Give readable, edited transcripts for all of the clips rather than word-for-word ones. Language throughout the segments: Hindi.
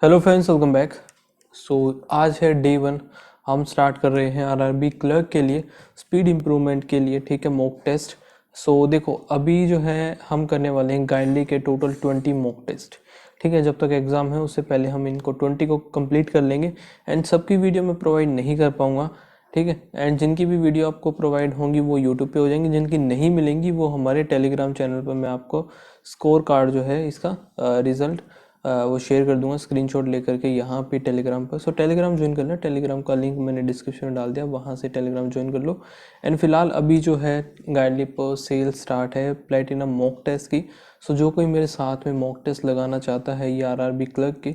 Hello friends, welcome back. आज है डे 1। हम स्टार्ट कर रहे हैं आरआरबी क्लर्क के लिए स्पीड इम्प्रूवमेंट के लिए, ठीक है, मॉक टेस्ट। देखो अभी जो है हम करने वाले हैं गाइडली के टोटल 20 मॉक टेस्ट, ठीक है। जब तक एग्ज़ाम है उससे पहले हम इनको 20 को कंप्लीट कर लेंगे। एंड सबकी वीडियो मैं प्रोवाइड नहीं कर पाऊँगा, ठीक है। एंड जिनकी भी वीडियो आपको प्रोवाइड होंगी वो यूट्यूब पे हो जाएंगी, जिनकी नहीं मिलेंगी वो हमारे टेलीग्राम चैनल पर मैं आपको स्कोर कार्ड जो है इसका रिज़ल्ट वो शेयर कर दूंगा स्क्रीनशॉट लेकर के यहाँ पे टेलीग्राम पर। टेलीग्राम ज्वाइन करना, टेलीग्राम का लिंक मैंने डिस्क्रिप्शन में डाल दिया, वहाँ से टेलीग्राम ज्वाइन कर लो। एंड फिलहाल अभी जो है गाइडली पर सेल स्टार्ट है प्लेटिनम मॉक टेस्ट की। जो कोई मेरे साथ में मॉक टेस्ट लगाना चाहता है ये आरआरबी क्लर्क की,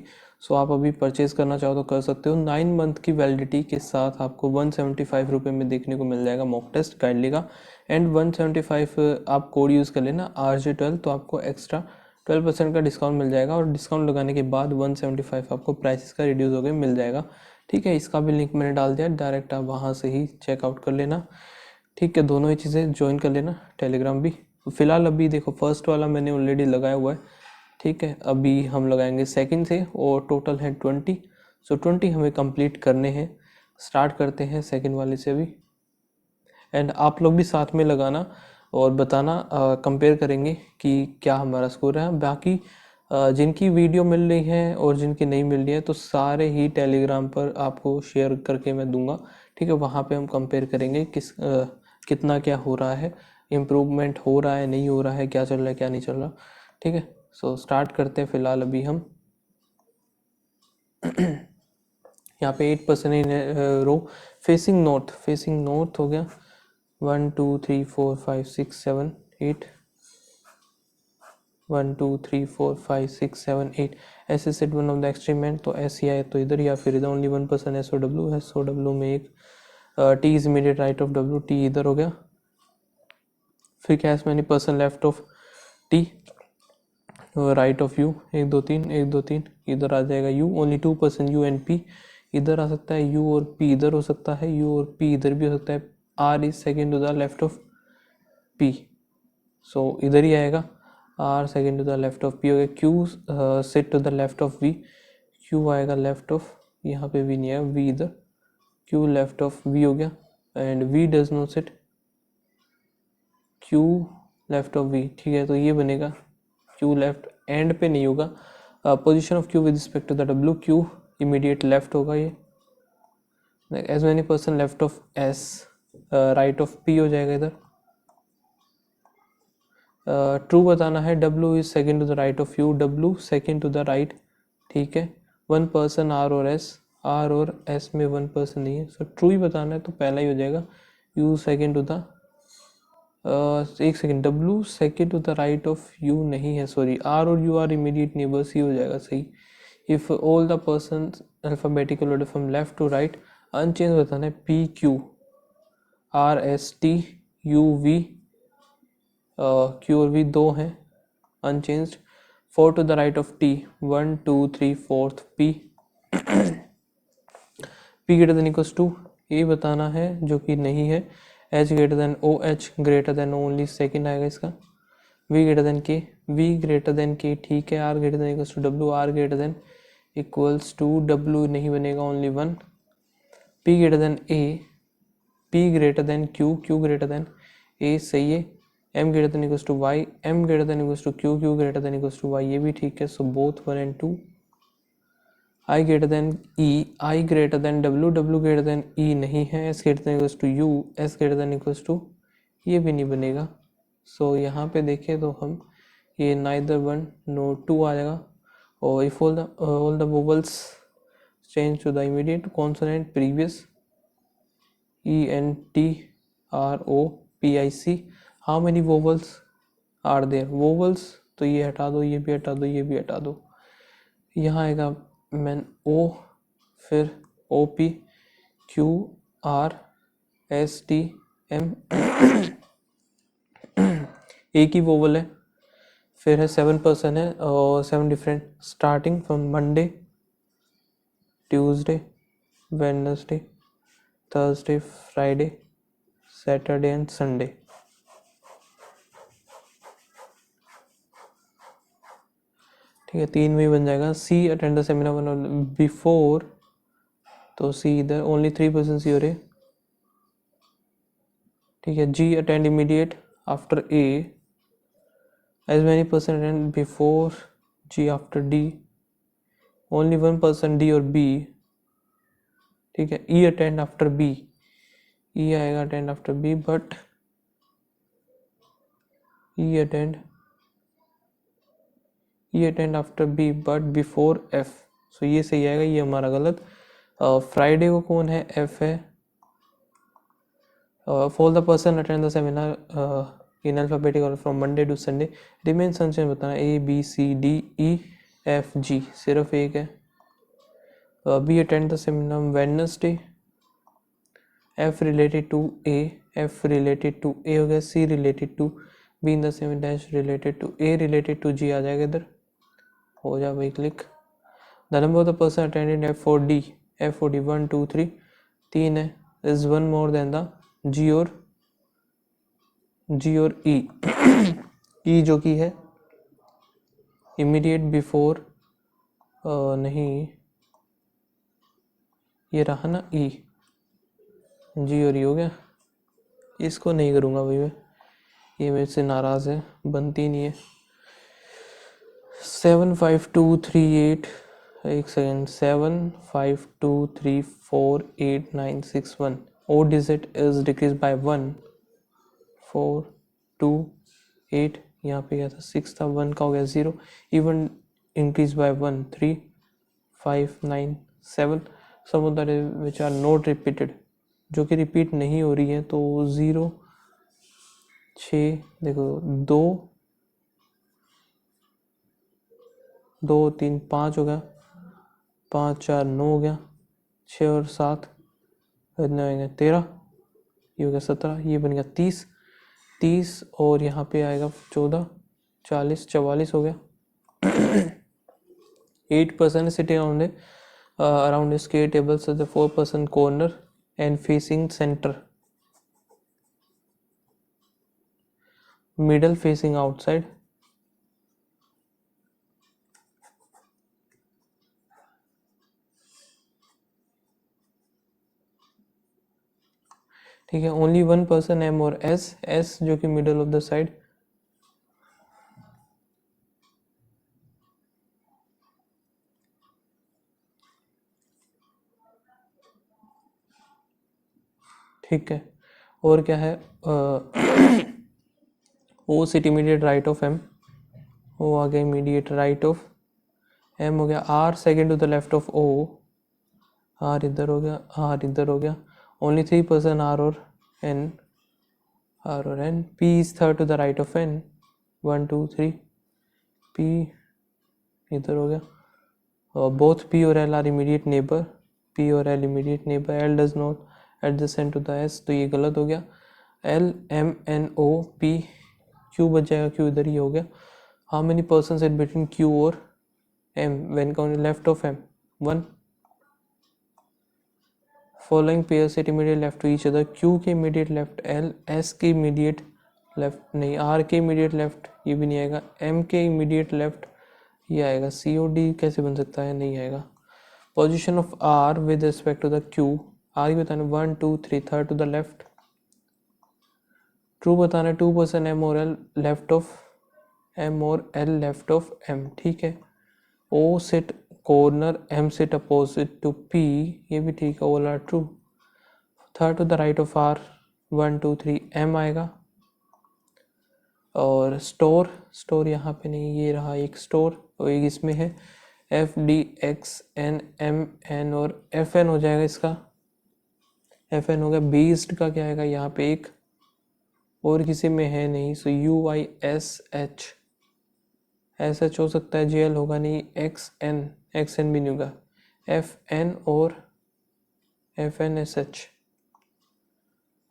आप अभी परचेज करना चाहो तो कर सकते हो। 9 मंथ की वैलिडिटी के साथ आपको 175 रुपये में देखने को मिल जाएगा मॉक टेस्ट गाइडली का। एंड 175 आप कोड यूज़ कर लेना RJ12, तो आपको एक्स्ट्रा 12% का डिस्काउंट मिल जाएगा। और डिस्काउंट लगाने के बाद 175 आपको प्राइसेस का रिड्यूस हो गया मिल जाएगा, ठीक है। इसका भी लिंक मैंने डाल दिया, डायरेक्ट आप वहाँ से ही चेकआउट कर लेना, ठीक है। दोनों ही चीज़ें ज्वाइन कर लेना, टेलीग्राम भी। फिलहाल अभी देखो फर्स्ट वाला मैंने ऑलरेडी लगाया हुआ है, ठीक है। अभी हम लगाएंगे सेकंड से और टोटल है 20। 20 हमें कंप्लीट करने हैं। स्टार्ट करते हैं सेकंड वाले से अभी। एंड आप लोग भी साथ में लगाना और बताना, कंपेयर करेंगे कि क्या हमारा स्कोर है। बाकी जिनकी वीडियो मिल रही है और जिनकी नहीं मिल रही है तो सारे ही टेलीग्राम पर आपको शेयर करके मैं दूंगा, ठीक है। वहाँ पे हम कंपेयर करेंगे कितना क्या हो रहा है, इम्प्रूवमेंट हो रहा है नहीं हो रहा है, क्या चल रहा है क्या नहीं चल रहा, ठीक है। स्टार्ट करते हैं फिलहाल अभी हम। यहाँ पे 8% इन रो फेसिंग नॉर्थ हो गया। 1 2 3 4 5 6 7 8 1 2 3 4 5 6 7 8 ऐसे सेट वन ऑफ द एक्सट्रीमेंट, तो ऐसे ही आए तो इधर या फिर इधर। ओनली 1% SOW में एक T is immediate right of W, T इधर हो गया। फिर क्या many person left of T, right of U, 1 2 3 1 2 3 इधर आ जाएगा U। Only 2% U and P इधर आ सकता है, U और P इधर हो सकता है, U और P इधर भी हो सकता है। R is second to the left of P, इधर ही आएगा। R second to the left of P हो गया। Q sit to the left of V, Q आएगा लेफ्ट ऑफ, यहाँ पे V नहीं आया, V इधर, Q लेफ्ट ऑफ V हो गया। And V does not sit, Q left of V, ठीक है। तो ये बनेगा Q लेफ्ट, एंड पे नहीं होगा। Position of Q with respect to the W, Q immediate left होगा ये। As many person left of S, right of P हो जाएगा इधर। ट्रू बताना है, W is second to the right of U, W second to the right, ठीक है। 1 पर्सन R और S, R और S में 1 पर्सन नहीं है, ट्रू ही बताना है तो पहला ही हो जाएगा। U सेकेंड टू द एक second, W second to the right of U नहीं है, सॉरी, R और U आर इमीडिएट नेबर्स ही हो जाएगा सही। If all the person alphabetical order from left to right, unchange बताना है, P Q R S T U V, Q और V दो हैं unchanged. 4 to the right of T, 1 2 3 4 P, P greater than equals to, ये बताना है जो कि नहीं है। H greater than O, H greater than only second आएगा इसका। V greater than K, V greater than K, ठीक है। R greater than equals to W, R greater than equals to W नहीं बनेगा, only 1। P greater than A, P greater than Q, Q greater than A, सही है। M greater than equals to Y, M greater than equals to Q, Q greater than equals to Y, ये भी ठीक है। Both 1 and 2। I greater than E, I greater than W, W greater than E नहीं है। S greater than equals to U, S greater than equals to, ये भी नहीं बनेगा। यहाँ पे देखें तो हम ये नाइदर 1 नो 2 आ जाएगा। और if all the vowels change to the immediate consonant previous, ENTROPIC, how many vowels are there, vowels तो ये हटा दो, ये भी हटा दो, ये भी हटा दो। यहाँ आएगा मैन O, फिर OP QR ST M, एक ही वोवल है। फिर है 7% है और 7 different, starting from Monday, Tuesday, Wednesday, Thursday, Friday, Saturday and Sunday. ठीक है, 3 में ही बन जाएगा। सी अटेंड द सेमिनार बिफोर, तो सी इधर ओनली 3% सी हो रहे। ठीक है, G attend immediate after A, as many person attend before G after D, only 1% D और बी। ठीक है, E attend after B, E आएगा attend after B, but E attend after B but before F. So ये सही आएगा, ये हमारा गलत। फ्राइडे को कौन है, एफ है। For the person attend the seminar in alphabetical from Monday to Sunday, remain sunshine बताना A B C D E F G, सिर्फ एक है। B attend the seminar Wednesday, F related to A, F related to A हो गया, C related to B in the same dash related to A related to G आ जाएगा इधर, हो जा भाई click. The number of the person attended F four D, F four D 1 2 3, 3 है, इज 1 मोर देन द जी और ई। ई जो कि है इमीडिएट बिफोर, नहीं ये रहा ना ई, जी और ई हो गया। इसको नहीं करूँगा भाई मैं, ये मेरे से नाराज़ है, बनती नहीं है। 75238, एक सेकेंड, 752348961, ओ डिजिट इज डिक्रीज बाय 1 4 2 8, यहाँ पे क्या था 6 था, 1 का हो गया 0, even increase by 1 3 5 9 7, sum of that which are not repeated, जो कि रिपीट नहीं हो रही है, तो 0 6, देखो 2 2 3 5 हो गया, 5 4 9 हो गया, 6 और 7 इतने हो गए 13, ये हो गया 17, ये बन गया 30 30, और यहाँ पे आएगा 14 40 44 हो गया। 8% sitting around a scale table such the 4% corner and facing center, middle facing outside, ठीक है। ओनली 1% एम और एस, एस जो कि मिडल ऑफ द साइड, ठीक है। और क्या है, O sit immediate right of M, O आ गया इमीडिएट राइट ऑफ एम हो गया, R second to the left of O, R इधर हो गया, आर इधर हो गया, ओनली 3% आर और एन, आर और N, P is third to the right of N, 1 2 3, P इधर हो गया, और बोथ पी और L are immediate neighbor, P और L immediate neighbour, L does not adjacent to the S, तो ये गलत हो गया। L M N O P, Q बच जाएगा, क्यू इधर ही हो गया। How many person sit between Q और M when counting left of M, 1। Following pair sit immediate left to each other, Q के इमीडिएट लेफ्ट एल, एस के इमीडिएट लेफ्ट नहीं, आर के इमीडिएट लेफ्ट ये भी नहीं आएगा, एम के इमीडिएट लेफ्ट ये आएगा, सी ओ डी कैसे बन सकता है, नहीं आएगा। Position of R with respect to the Q, R की बताना 1 2 3 third to the left, true बताना 2% एम और एल लेफ्ट ऑफ एम और एल लेफ्ट ऑफ एम, ठीक है। O sit corner, M sit opposite to P, ये भी ठीक है, all are true. Third to the right of R 1 2 3 M आएगा। और स्टोर, स्टोर यहाँ पे नहीं, ये रहा एक स्टोर, और एक इसमें है F D X N M N, और एफ एन हो जाएगा इसका, एफ एन हो गया। बीस्ट का क्या आएगा यहाँ पे एक, और किसी में है नहीं, so you I S H, S H हो सकता है, जे एल होगा नहीं, एक्स एन भी नहीं होगा, एफ एन और F N S H.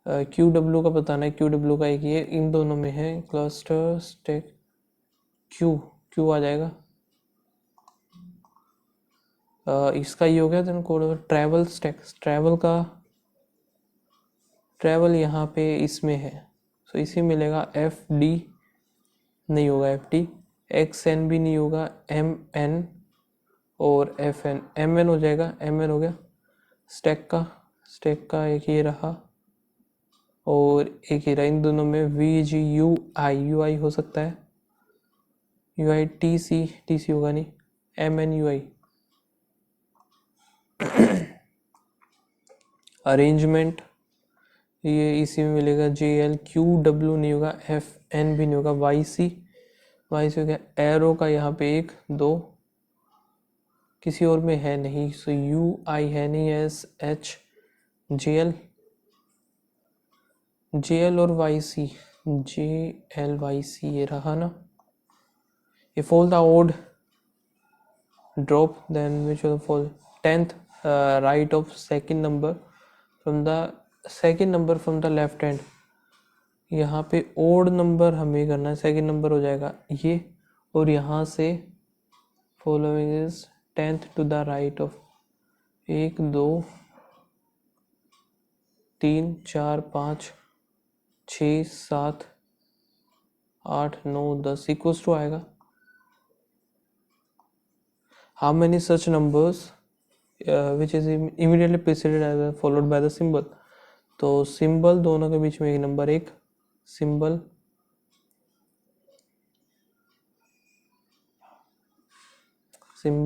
Q W का बताना है, क्यू डब्ल्यू का एक ये इन दोनों में है, क्लस्टर स्टेक, क्यू क्यू आ जाएगा। इसका ये हो गया, then code travel stack, travel का ट्रैवल यहाँ पे इसमें है, सो इसी मिलेगा, एफ डी नहीं होगा, एफ डी एक्स एन भी नहीं होगा, एम एन और एफ एन, एम एन हो जाएगा, एम एन हो गया। स्टैक का एक ये रहा और एक ही रहा, इन दोनों में वी जी यू आई हो सकता है, यू आई टी सी होगा नहीं, M N U I. Arrangement ये इसी में मिलेगा, जे एल क्यू डब्ल्यू नहीं होगा, एफ एन भी नहीं होगा, वाई सी हो गया। एरो का यहाँ पे 1 2 किसी और में है नहीं, सो यू आई है नहीं, एस एच जे एल और Y C, J L Y C ये रहा ना। If all the odd drop then which will fall 10th right of second number from the left hand। यहाँ पे ओड नंबर हमें करना है, सेकंड नंबर हो जाएगा ये, और यहाँ से following is 10th to the right of 1 2 3 4 5 6 7 8 9 10 equals to आएगा how many such numbers which is immediately preceded as followed by the symbol। तो सिंबल दोनों के बीच में एक नंबर, एक सिंबल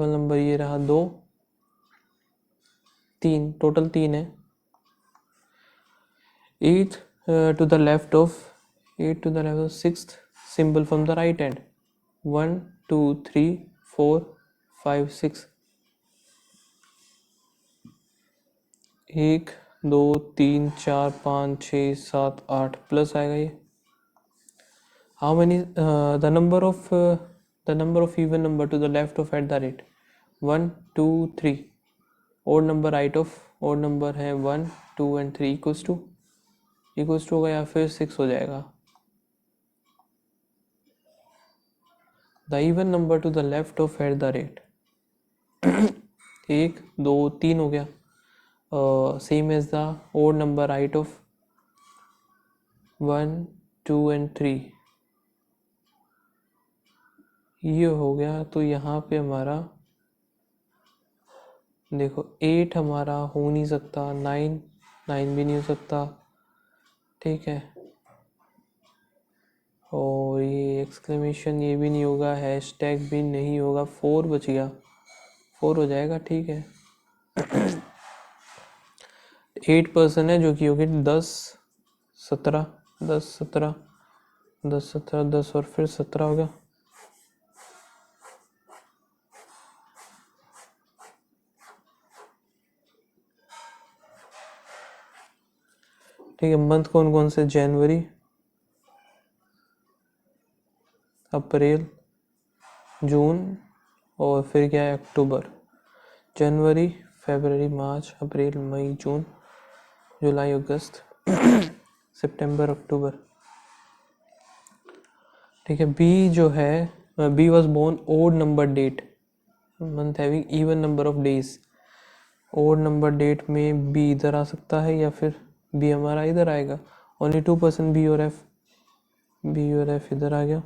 नंबर ये रहा 2 3, टोटल 3 है। 8 to the left of 6th symbol from the right hand, 1 2 3 4 5 6, 1 2 3 4 5 6 7 8 plus आएगा ये। How many the number of even number to the left of at the rate 1 2 3, odd number right of odd number है 1 2 एंड 3 इक्वल्स टू होगा या फिर 6 हो जाएगा। The even number to the left of at the rate 1 2 3 हो गया, same as the odd number right of 1 2 and 3 ये हो गया। तो यहाँ पे हमारा देखो 8 हमारा हो नहीं सकता, 9 भी नहीं हो सकता, ठीक है, और ये एक्सक्लेमेशन ये भी नहीं होगा, हैशटैग भी नहीं होगा, 4 बच गया, 4 हो जाएगा, ठीक है। 8% है जो कि होगी 10 17 10 17 10 17 10 और फिर 17 हो गया। ठीक है, मंथ कौन कौन से, जनवरी अप्रैल जून और फिर क्या है अक्टूबर। जनवरी फरवरी मार्च अप्रैल मई जून जुलाई अगस्त सितंबर अक्टूबर। ठीक है, बी जो है, B was born odd number date, month having even number of days. Odd number date में बी इधर आ सकता है या फिर बी हमारा इधर आएगा। ओनली 2% बी और एफ इधर आ गया,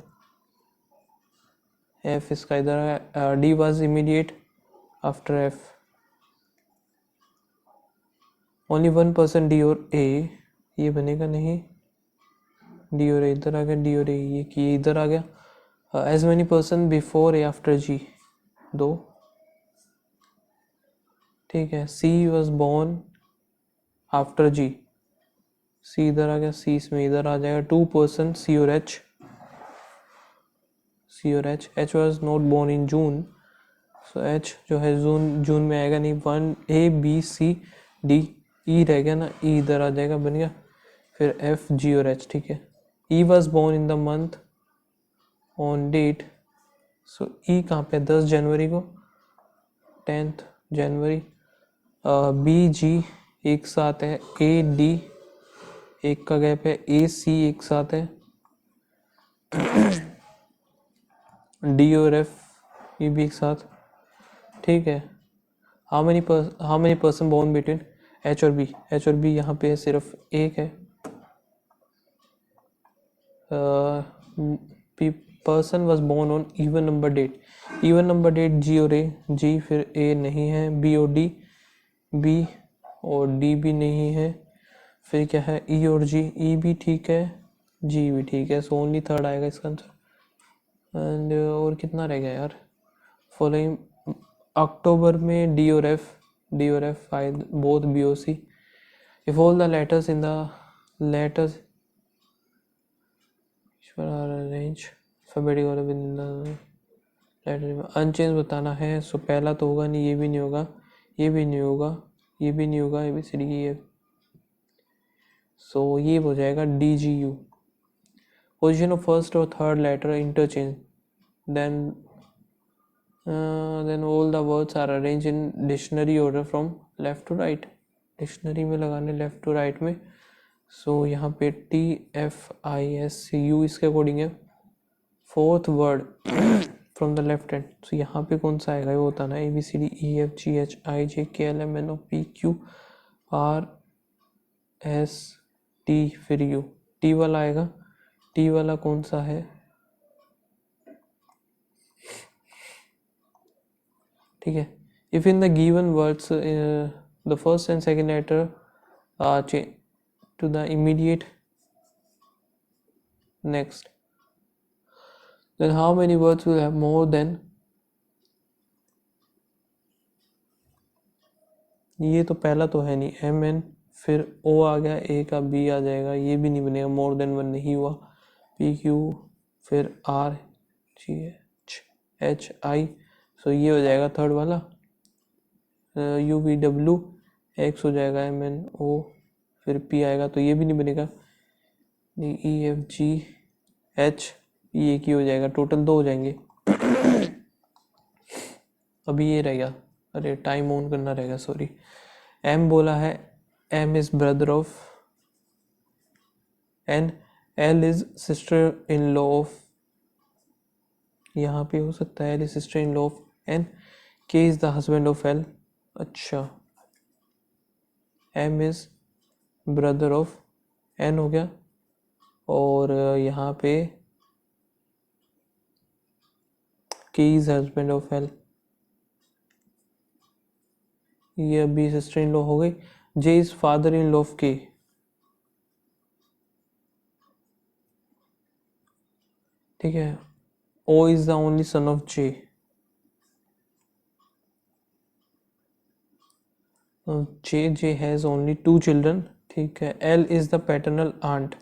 एफ इसका इधर आया। D was immediate after F, only 1% D और ए, ये बनेगा नहीं, डी और ए इधर आ गया, डी और ए ये कि इधर आ गया। As many person before A after जी, 2, ठीक है। सी वॉज बोर्न आफ्टर जी, सी इधर आ गया, सी इसमें इधर आ जाएगा। 2% सी और H, H was not born in June, so H जो है जून में आएगा नहीं। 1 ए बी सी डी, ई रह गया ना, ई इधर आ जाएगा, बन गया। फिर एफ जी और एच, ठीक है। E was born in the month on date, so E कहाँ पे, 10 जनवरी को, 10th जनवरी। बी जी एक साथ है, ए डी एक का गैप है, ए सी एक साथ है, डी और एफ ये भी एक साथ, ठीक है। How many person born between H और बी, यहाँ पे सिर्फ एक है। Person was born on even number date, even number date G और ए, जी फिर ए नहीं है, बी और डी, बी और डी भी नहीं है, फिर क्या है ई और जी, ई भी ठीक है, जी भी ठीक है, सो ओनली थर्ड आएगा इसका आंसर। एंड और कितना रह गया यार, फॉलोइंग अक्टूबर में डी और एफ, डी और F I both B O C, if all the letters in the letters are arranged alphabetically within the letter unchange बताना है। सो पहला तो होगा नहीं, ये भी नहीं होगा, ये भी नहीं होगा, ये भी नहीं होगा, ABCD E F, सो ये हो जाएगा DGU। पोजीशन ऑफ फर्स्ट और third letter interchange, then all the words are arrange in dictionary order from left to right, dictionary में लगाने लेफ्ट टू राइट में। सो यहाँ पे TFISU इसके अकॉर्डिंग है। Fourth word from the left hand, so यहाँ पे कौन सा आएगा वो बताना है। ABCD EFGH IJK LMNO PQRST फिर U, टी वाला आएगा, टी वाला कौन सा है, ठीक है। If in the given words the first and second letter change to the immediate next, then how many words will have more than, ये तो पहला तो है नहीं, MN फिर O आ गया, A का B आ जाएगा, ये भी नहीं बनेगा, मोर देन वन नहीं हुआ, PQ फिर RGHHI, सो ये हो जाएगा थर्ड वाला, UVW X हो जाएगा, MNO फिर P आएगा, तो ये भी नहीं बनेगा, EFGH ये एक ही हो जाएगा, टोटल दो हो जाएंगे। अभी ये रह गया, अरे टाइम ऑन करना रहेगा, सॉरी। M बोला है, M is brother of N, L is sister in law of, यहाँ पे हो सकता है L is sister in law of N, K is the husband of L, अच्छा M is brother of N हो गया, और यहाँ पे K is husband of L, ये अभी सिस्टर इन लॉ हो गई। J is father in law of K, ठीक है। O is the only son of J, J has only 2 children, ठीक है। L is the paternal aunt,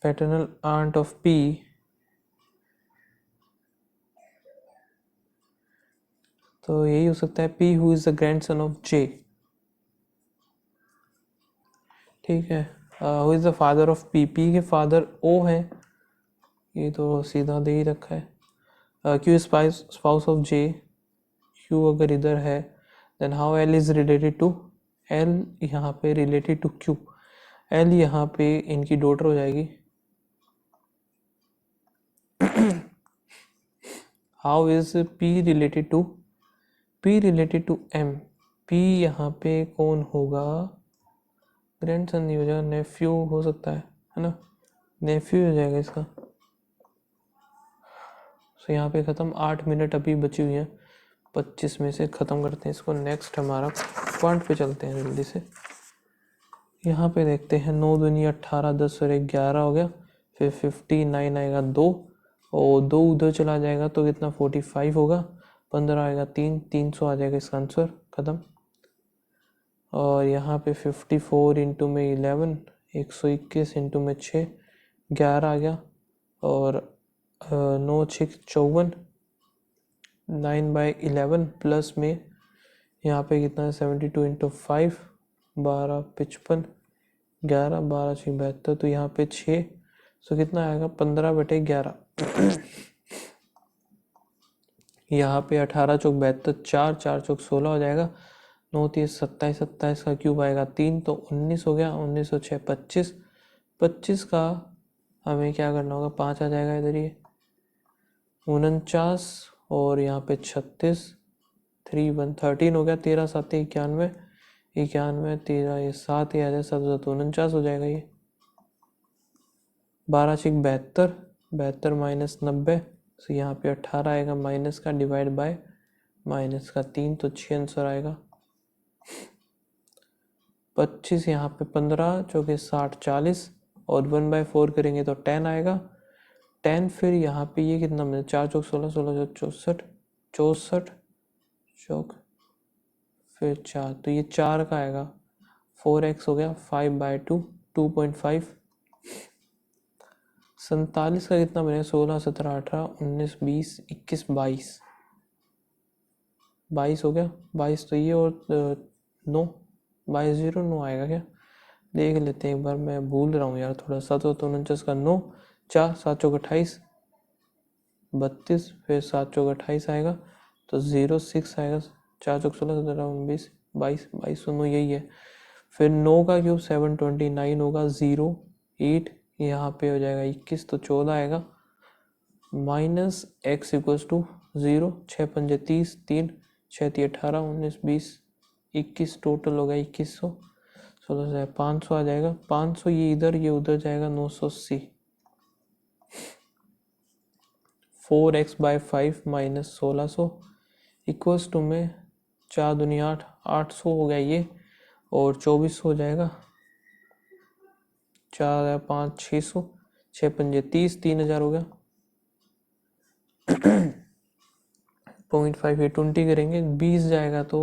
paternal aunt of P, तो यही हो सकता है P who is the grandson of J, ठीक है। Who is the father of P, P के फादर O है, ये तो सीधा दे ही रखा है। Q is spouse of J, Q अगर इधर है, then how L is related to L, यहाँ पे रिलेटेड टू Q, L यहाँ पे इनकी डॉटर हो जाएगी। How is P related to M, P यहाँ पे कौन होगा, ग्रैंडसन नहीं हो जाएगा, नेफ्यू हो सकता है ना, नेफ्यू हो जाएगा इसका। सो यहाँ पे ख़त्म, 8 मिनट अभी बची हुई हैं, 25 में से ख़त्म करते हैं इसको। नेक्स्ट हमारा पॉइंट पे चलते हैं जल्दी से। यहाँ पे देखते हैं 9 दूनी 18, 10 और 11 हो गया, फिर 59 आएगा 2, और 2 उधर चला जाएगा तो कितना 45 होगा, 15 आएगा 3, 300 आ जाएगा इसका आंसर, ख़त्म। और यहाँ पे 54 इंटू में 11, 121 इंटू में 6, 11 आ गया, और 9 6 54, 9/11 प्लस में यहाँ पे कितना है 72 इंटू 5, 12 55, 11 12 6 72, तो यहाँ पे 6, सो कितना आएगा 15/11। यहाँ पे 18 चौक 72, 4 4 चौक 16 हो जाएगा, 9 30 27, 27 का क्यूब आएगा 3, तो 19 हो गया, 19 और 6 25, 25 का हमें क्या करना होगा, 5 आ जाएगा इधर, ये 49, और यहाँ पे 36, 3 1 13 हो गया, 13 7 91, 91 13 ये 7 ही आ जाए, 749 हो जाएगा ये। 12 6 72, 72 माइनस 90, तो यहाँ पे 18 आएगा माइनस का, डिवाइड बाय माइनस का 3, तो 6 आंसर आएगा। 25 यहाँ पे 15 चौके 60 40, और 1/4 करेंगे तो 10 आएगा। 10 फिर यहाँ पे ये कितना मिला, 4 चौक 16, 16 चौक 64, 64 चौक फिर 4, तो ये 4 का आएगा। 4x हो गया 5/2, 2.5। 47 का कितना बनेगा, 16 17 18 19 20 21 22, 22 हो गया। 22 तो ये, और 9, 22 0 9 आएगा क्या, देख लेते हैं एक बार, मैं भूल रहा हूँ यार थोड़ा। 749 का 9, 4 7 चौक 28 32, फिर 7 चौक 28 आएगा, तो 06 आएगा। 4 चौक 16 17 19 22, 22 9 यही है। फिर 9 का क्यूब 729 होगा, 0 8 यहाँ पे हो जाएगा 21, तो 14 आएगा। माइनस x इक्वल्स टू 0, 6 पंजे 30, 3 6 3 18 19 20 21, टोटल होगा 2100, 16 से 500 आ जाएगा। 500 ये इधर ये उधर जाएगा, 980। 4x/5 माइनस 1600 इक्वल्स टू में 4 दूनी 8, 800 हो गया ये, और 2400 हो जाएगा। 4 5 600, 6 पंजे 30, 3000 हो गया। 0.5 ये 20 करेंगे, 20 जाएगा तो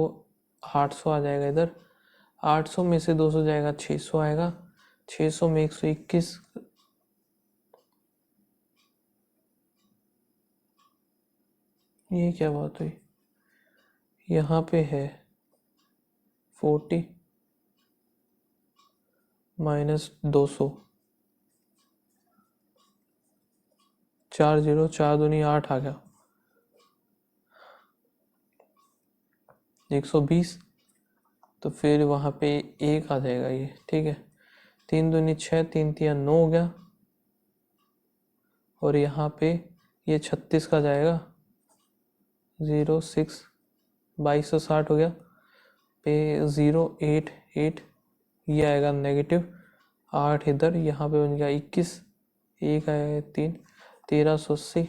800 आ जाएगा इधर। 800 में से 200 जाएगा, 600 आएगा। 600 में 121, ये क्या बात हुई, यहाँ पे है 40 माइनस 200, 4 0, 4 दूनी 8 आ गया, 120, तो फिर वहाँ पे 1 आ जाएगा ये, ठीक है। 3 दूनी 6, 3 3 9 हो गया, और यहाँ पे ये 36 का जाएगा, 06 2260 हो गया, पे 0 8 8 ये आएगा नेगेटिव 8 इधर, यहाँ पे बन गया 21, 1 आएगा 3 1380।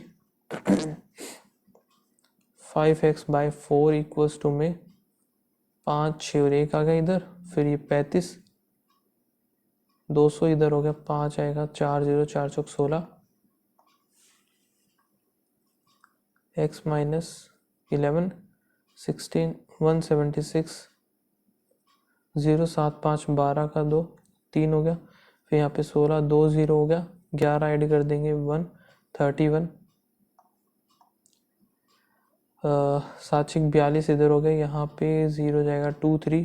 5x/4 इक्वल्स टू में 5 6 और 1 आ गया इधर, फिर ये 35, 200 इधर हो गया, 5 आएगा, 4 0 4 चौक 16, x माइनस 11 16 176, 0 7 5 12 का 2 3 हो गया, फिर यहाँ पे 16 2 0 हो गया, 11 ऐड कर देंगे 1 31, 7 6 42 इधर हो गया, यहाँ पे 0 जाएगा 2 3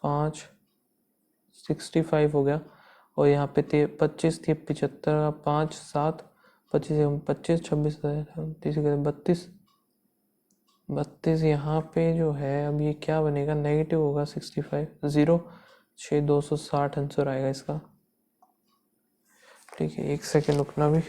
5 65 हो गया, और यहाँ पे 25 थी 75 5 7 25 25 26 32 32, यहाँ पे जो है अब ये क्या बनेगा, नेगेटिव होगा 65 0 6 260 आंसर आएगा इसका। ठीक है, 1 सेकेंड रुकना भी।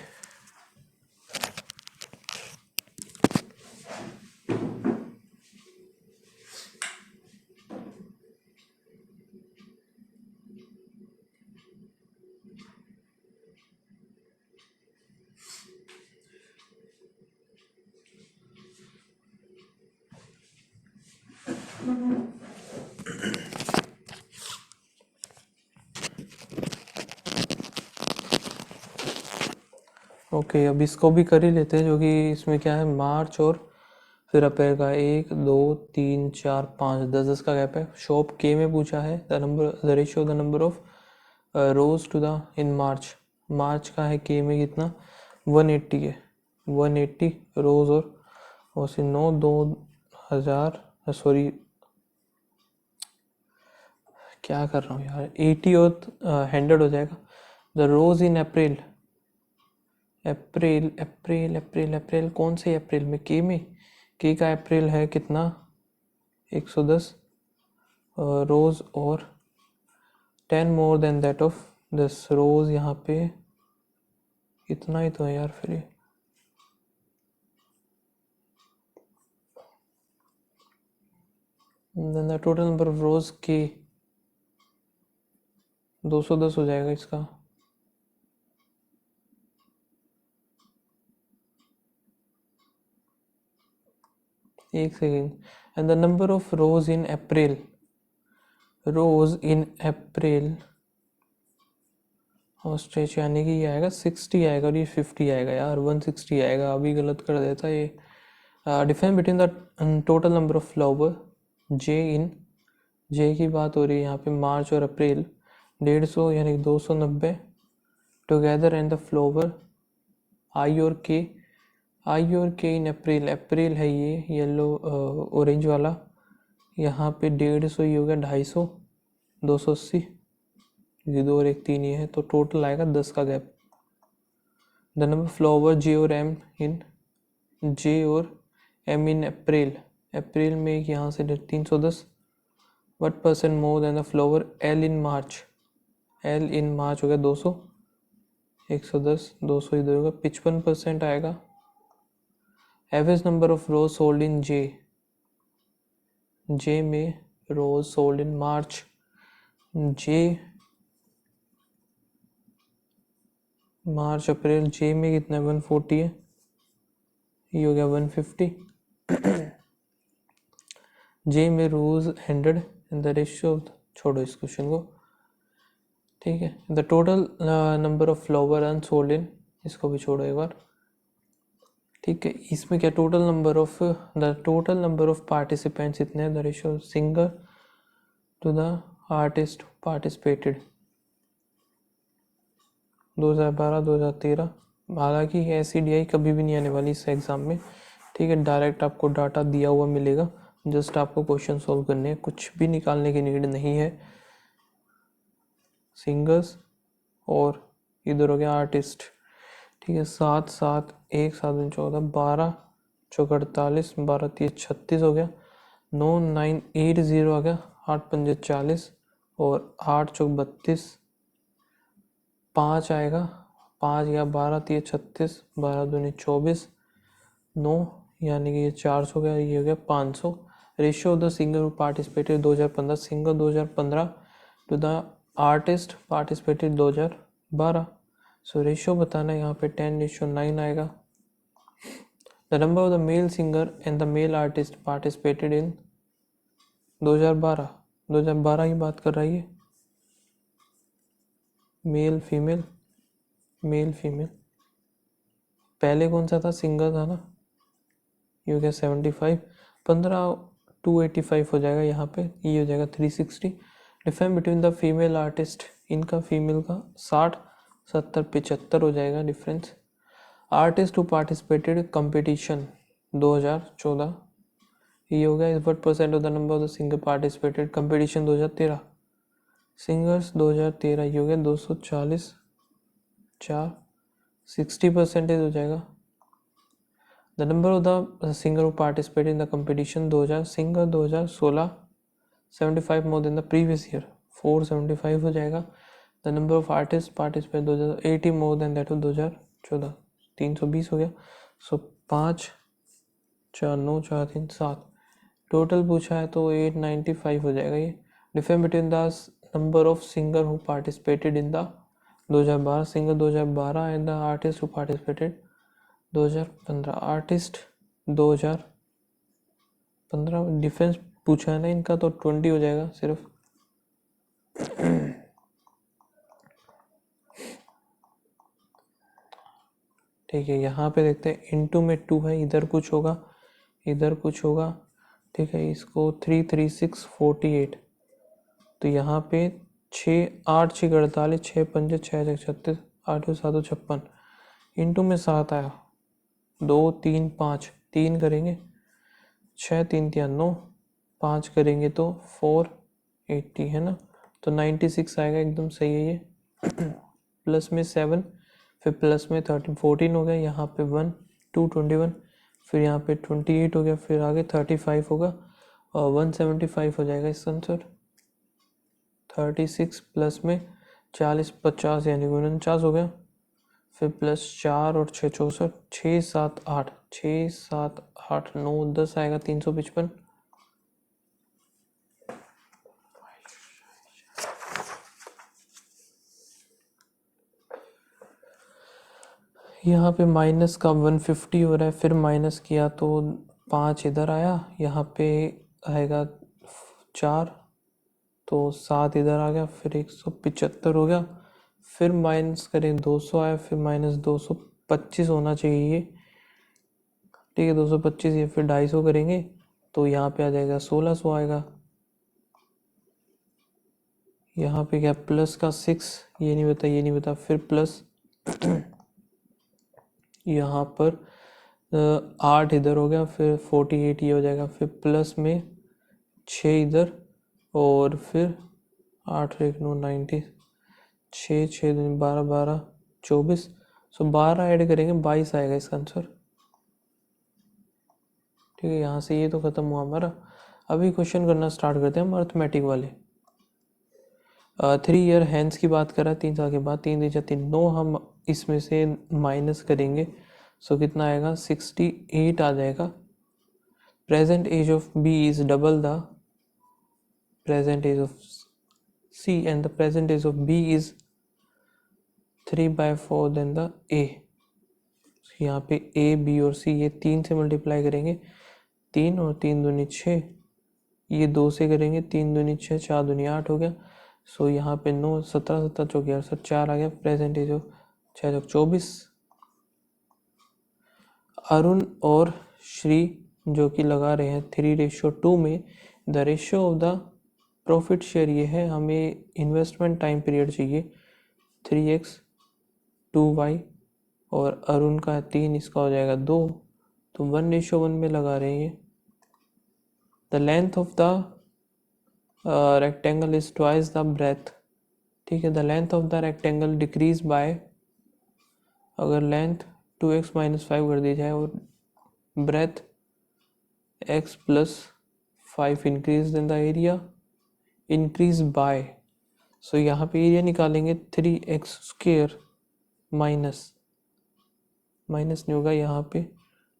ओके, अब इसको भी कर ही लेते हैं, जो कि इसमें क्या है, मार्च और फिर अप्रैल का 1 2 3 4 5 10 10 का गैप है। शॉप के में पूछा है, the ratio the number of rose to the in March. मार्च का है के में कितना, 180 है, 180 रोज, और से 9 2000 सॉरी क्या कर रहा हूँ यार, 80 और 100 हो जाएगा। द रोज इन अप्रैल, अप्रैल अप्रैल अप्रैल अप्रैल कौन से अप्रैल में, के में, के का अप्रैल है कितना 110 रोज, और 10 more than that of this rose, यहाँ पे इतना ही तो है यार। फिर then the total number of rose के 210 हो जाएगा इसका। एक second. And the number of rose in April, rose in April और स्ट्रेच यानी कि ये आएगा 60 आएगा और ये 50 आएगा यार, 160 आएगा, अभी गलत कर देता ये। Difference between the total number of flower J in, J की बात हो रही है यहाँ पे मार्च और अप्रैल, 150 यानी 290 टुगेदर एंड द फ्लावर आई और के, आई और के इन अप्रैल, अप्रैल है ये येलो ऑरेंज वाला, यहाँ पे 150 ही हो गया, 250, 280, ये 2 और 1 3 ये है, तो टोटल आएगा 10 का गैप। द नंबर फ्लावर जे और एम इन, जे और एम इन अप्रैल, अप्रैल में यहाँ से 310, what percent more than the flower L in March, L in March हो गया 200, 110, 200 इधर होगा, 55% आएगा। Average number of rose sold in J, J में रोज सोल्ड इन मार्च, जे मार्च अप्रैल, जे में कितना 140 है, ये हो गया 150, जे में रोज 100 इन द रेशियो, छोड़ो इस क्वेश्चन को, ठीक है। The total number of flower unsold in, इसको भी छोड़ो एक बार, ठीक है। इसमें क्या total number of, the total number of participants इतने हैं, the ratio singer to the artist participated 2012 2013, हालांकि SCDI कभी भी नहीं आने वाली इस एग्ज़ाम में, ठीक है। डायरेक्ट आपको डाटा दिया हुआ मिलेगा, जस्ट आपको क्वेश्चन सॉल्व करने हैं, कुछ भी निकालने की नीड नहीं है। सिंगर्स और इधर हो गया आर्टिस्ट, ठीक है। 7 7 1 7 14 12 चौक 48, 12 3 36 हो गया, 9 9 8 0 आ गया, 8 5 40 और 8 चौक 32, 5 आएगा, 5 या 12 3 36, 12 दूनी 24, 9 यानी कि ये 400 गया, ये हो गया 500। Ratio of the singer who participated 2015, singer 2015 to the artist participated 2012, so ratio बताना है यहाँ पे 10:9 आएगा। The number of the male singer and the male artist participated in 2012, 2012 की बात कर रही है, मेल फीमेल, मेल फीमेल, पहले कौन सा था, सिंगर था ना, ये हो गया 75, 15 285 हो जाएगा यहाँ पे, ये हो जाएगा 360। Difference between the female artist, इनका फीमेल का 60 70 75 हो जाएगा difference. Artist who participated competition 2014, ये हो गया what percent of the number of the singer participated competition 2013, singers 2013, ये हो गया 240 4, 60% हो जाएगा। The number of the singer who participated in the competition 2000, singer 2016 75 more than the previous year, 475 हो जाएगा। The number of artist participate 2080 more than that of 2014, 320 हो गया। सो 5 4 9 4 3 7 टोटल पूछा है तो 895 हो जाएगा ये। Difference between the number of singer who participated in the 2012, singer 2012 and the artist who participated 2015, artist 2015, difference पूछा है ना इनका तो 20 हो जाएगा सिर्फ। ठीक है, यहाँ पे देखते हैं इनटू में 2 है, इधर कुछ होगा इधर कुछ होगा, ठीक है। इसको 3 3 6 48, तो यहाँ पे 6 8 6 48, 6 5 6 36, 8 7 56, इनटू में 7 आया, 2 3 5, 3 करेंगे 6 3 3 9, 5 करेंगे तो 480 है ना, तो 96 आएगा, एकदम सही है ये। प्लस में 7, फिर प्लस में 13 14 हो गया, यहाँ पे 1 2 21, फिर यहाँ पे 28 हो गया, फिर आगे 35 होगा और 175 हो जाएगा इसका आंसर। 36 प्लस में 40 50 यानी 49 हो गया, फिर प्लस 4 और 6 64, 6 7 8 6 7 8 9 10 आएगा 355। यहाँ पे माइनस का 150 हो रहा है, फिर माइनस किया तो 5 इधर आया, यहाँ पे आएगा 4, तो 7 इधर आ गया, फिर 175 हो गया, फिर माइनस करें 200 आया, फिर माइनस 225 होना चाहिए ये, ठीक है 225, ये फिर 250 करेंगे तो यहाँ पे आ जाएगा 1600 आएगा। यहाँ पे क्या प्लस का 6, ये नहीं बता, ये नहीं बता, फिर प्लस यहाँ पर 8 इधर हो गया, फिर 48 ये हो जाएगा, फिर प्लस में 6 इधर, और फिर 8 एक 9 90, 6 6 2 12 12 24, सो 12 ऐड करेंगे 22 आएगा इसका आंसर। ठीक है, यहाँ से ये तो ख़त्म हुआ हमारा। अभी क्वेश्चन करना स्टार्ट करते हैं हम अर्थमेटिक वाले। 3 ईयर हैंस की बात कर रहा है, 3 साल के बाद, 3 3 3 9 हम इसमें से माइनस करेंगे, सो कितना आएगा 68 आ जाएगा। Present age of B is double the present age of C and the present age of B is 3/4 than the A. यहाँ पे ए बी और सी ये 3 से मल्टीप्लाई करेंगे, 3 और 3 दूनी 6, ये 2 से करेंगे, 3 दूनी 6 4 दूनी 8 हो गया। सो यहाँ पे 9 17 17 चौकी 68 4 आ गया। Present age of 6 24। अरुण और श्री जो कि लगा रहे हैं 3:2 में, the ratio of the profit share ये है, हमें इन्वेस्टमेंट टाइम पीरियड चाहिए 3x 2y, और अरुण का 3, इसका हो जाएगा 2, तो 1:1 में लगा रहे हैं। The length of the rectangle is twice the breadth. ठीक है, the length of the rectangle decrease by, अगर लेंथ 2x - 5 कर दी जाए और breadth x + 5 increase then the area increase by, so यहाँ पे एरिया निकालेंगे 3x² माइनस नहीं होगा, यहाँ पे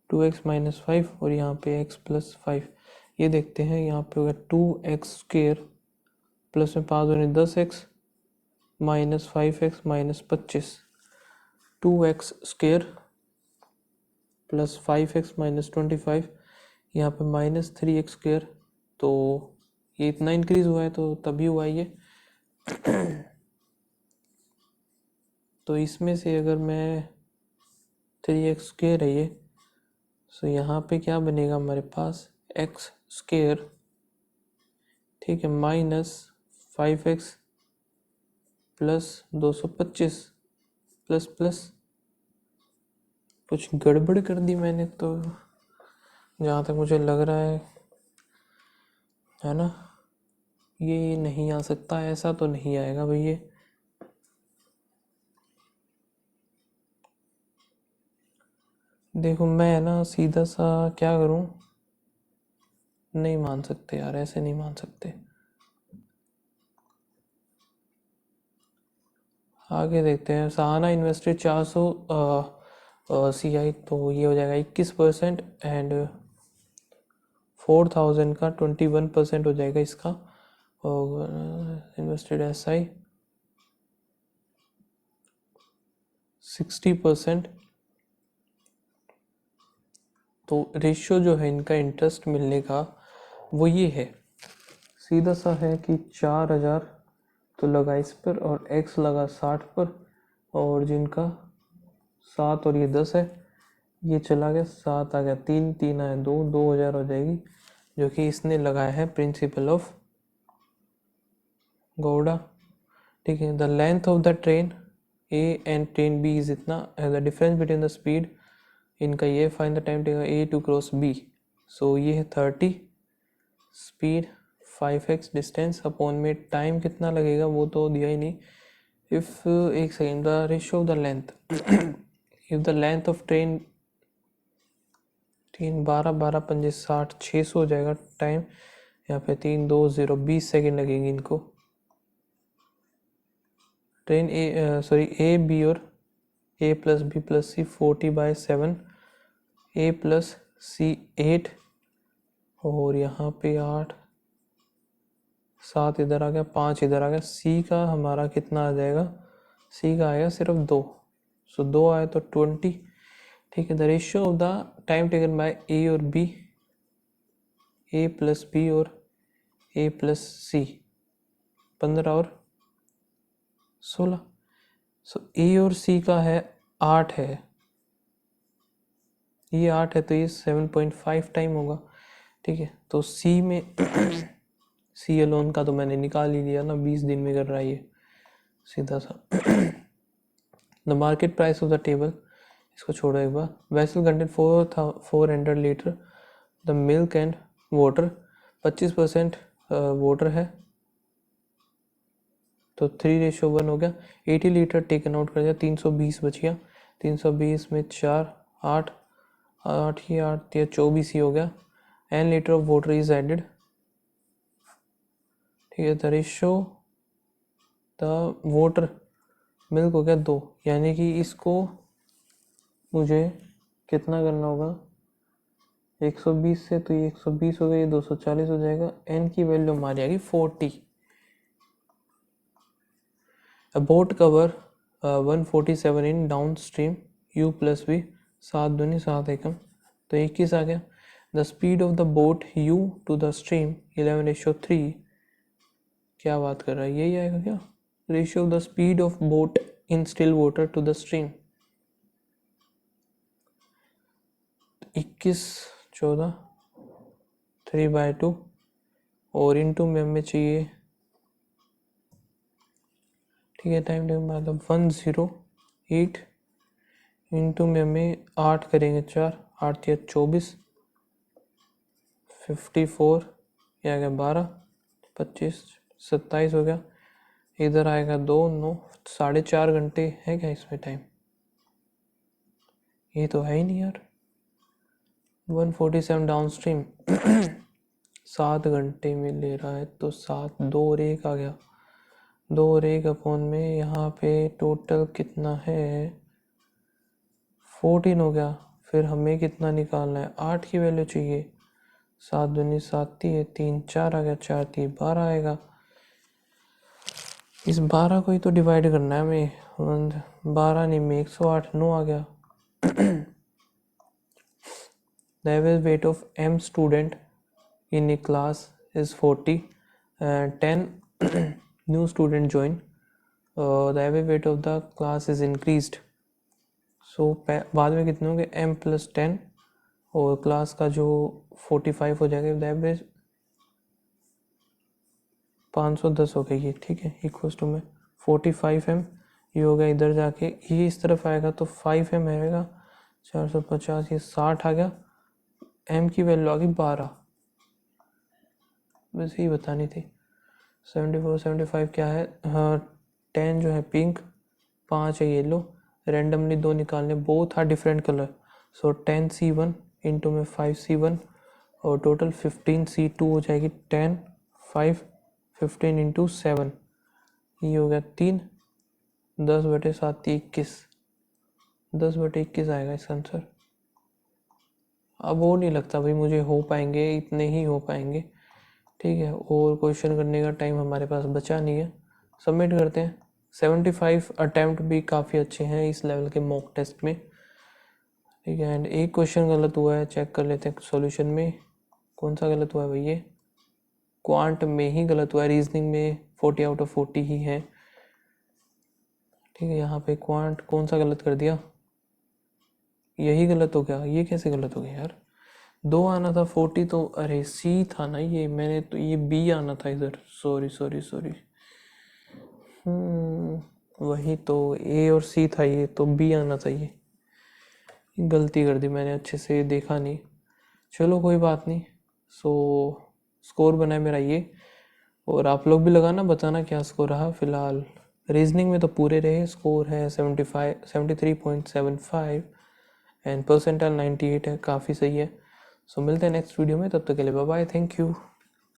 2x - 5 और यहाँ पे x + 5, ये देखते हैं, यहाँ पे होगा 2x² प्लस में 5 दूनी 10x minus 5x minus 25, 2x² plus 5x minus 25, यहाँ पे माइनस 3x², तो ये इतना इंक्रीज हुआ है तो तभी हुआ ये। तो इसमें से अगर मैं 3x² है ये, सो यहाँ पे क्या बनेगा हमारे पास x², ठीक है, minus 5x plus 225 plus plus, कुछ गड़बड़ कर दी मैंने तो, जहाँ तक मुझे लग रहा है ना, ये नहीं आ सकता, ऐसा तो नहीं आएगा भाई ये। देखो मैं ना सीधा सा क्या करूं, नहीं मान सकते यार, ऐसे नहीं मान सकते। आगे देखते हैं। सहाना इन्वेस्टेड 400 CI, तो ये हो जाएगा 21%, एंड 4000 का 21% हो जाएगा इसका, और इन्वेस्टेड SI 60%। तो रेशियो जो है इनका इंटरेस्ट मिलने का वो ये है, सीधा सा है कि 4000 तो लगा इस पर और x लगा 60 पर, और जिनका 7 और ये 10 है, ये चला गया 7 आ गया, 3 3 आया 2, 2000 हो जाएगी, जो कि इसने लगाया है प्रिंसिपल ऑफ गौड़ा। ठीक है, the length of the train A and train B is इतना, the difference between the speed, इनका ये find the time taken A to cross B, so ये है 30, स्पीड 5x डिस्टेंस अपॉन में टाइम कितना लगेगा वो तो दिया ही नहीं। इफ एक second, the ratio of the length, if the length of train 12 12 5 60 600 हो जाएगा टाइम, यहाँ पे 3 2 0 20 सेकेंड लगेंगे इनको। ट्रेन ए बी और A + B + C 40/7, A + C 8, और यहाँ पे 8 7 इधर आ गया, 5 इधर आ गया। C का हमारा कितना आ जाएगा, C का आएगा सिर्फ 2, सो 2 आए तो 20, ठीक है। The ratio of the time taken by A और बी, ए प्लस बी और ए प्लस सी, 15 और 16। सो ए और सी का है 8 है, ये 8 है तो ये 7.5 टाइम होगा, ठीक है। तो सी में सी अलोन का तो मैंने निकाल ही लिया ना, 20 दिन में कर रहा है ये सीधा सा। The market price of the table, इसको छोड़ो एक बार। Vessel content 400 litre, the milk and water 25% water है तो 3:1 हो गया। 80 लीटर टेकन आउट कर दिया, 320 बच गया। 320 में 4, 8 ही 8 या 24 ही हो गया। An litre of water is added, ठीक है। The ratio the water milk हो गया 2, यानी कि इसको मुझे कितना करना होगा, 120 से तो ये 120 हो गया, ये 240 हो जाएगा। एन की वैल्यू हमारी आ गई 40। A boat cover 147 in downstream U plus V, 7 दूनी 7 एकम तो 21 आ गया। The speed of the boat U to the stream 11:3, क्या बात कर रहा है, यही आएगा क्या? Ratio of the speed of boat in still water to the stream 21, 14, 3/2 और इंटू में हमें चाहिए, ठीक है। टाइम टेबल मतलब 108 इंटू में हमें 8 करेंगे, 4 8 या 24, 54 ये आ गया 12, 25 27 हो गया। इधर आएगा 2 9, 4.5 घंटे है क्या इसमें टाइम? ये तो है ही नहीं यार। 147 डाउन स्ट्रीम 7 घंटे में ले रहा है तो 7 2 और 1 आ गया। 2 और 1 अपॉन में यहाँ पे टोटल कितना है, 14 हो गया। फिर हमें कितना निकालना है, 8 की वैल्यू चाहिए। 7 दूनी 7 है, 3 4 आ गया, 4 3 12 आएगा। इस 12 को ही तो डिवाइड करना है हमें, 12 नहीं में 108, 9 आ गया। The average weight of M student in a class is 40 and 10 new student join. The average weight of the class is increased. So बाद में कितने होंगे, M plus 10 और क्लास का जो 45 हो जाएगा। The average 510 हो गई ये, ठीक है। इक्वल्स टू में 45M ये हो गया, इधर जाके ये इस तरफ आएगा तो 5M आएगा, 450 ये 60 आ गया। M की वैल्यू आ गई 12, बस यही बतानी थी। 74 75 क्या है, हाँ 10 जो है पिंक, 5 है येलो। रेंडमली 2 निकालने, both are different colour. So 10C1 into में 5C1 और टोटल 15C2 हो जाएगी। 10 5 15 इंटू 7 ये हो गया 3, 10/7 21, 10/21 आएगा इसका आंसर। अब वो नहीं लगता भाई मुझे हो पाएंगे, इतने ही हो पाएंगे, ठीक है। और क्वेश्चन करने का टाइम हमारे पास बचा नहीं है, सबमिट करते हैं। 75 अटैम्प्ट भी काफ़ी अच्छे हैं इस लेवल के मॉक टेस्ट में, ठीक है। एंड एक क्वेश्चन गलत हुआ है, चेक कर लेते हैं सॉल्यूशन में कौन सा गलत हुआ है भाई। ये क्वांट में ही गलत हुआ है, रीजनिंग में 40 आउट ऑफ 40 ही है, ठीक है। यहाँ पे क्वांट कौन सा गलत कर दिया, यही गलत हो गया। ये कैसे गलत हो गया यार, 2 आना था 40 तो, अरे सी था ना ये, मैंने तो ये बी आना था इधर, सॉरी सॉरी सॉरी। वही तो ए और सी था, ये तो बी आना चाहिए, गलती कर दी मैंने, अच्छे से देखा नहीं। चलो कोई बात नहीं। सो स्कोर बना है मेरा ये, और आप लोग भी लगाना, बताना क्या स्कोर रहा। फिलहाल रीजनिंग में तो पूरे रहे, स्कोर है 73.75 एंड परसेंटाइल 98 है, काफ़ी सही है। सो मिलते हैं नेक्स्ट वीडियो में, तब तक के लिए बाय बाय, थैंक यू।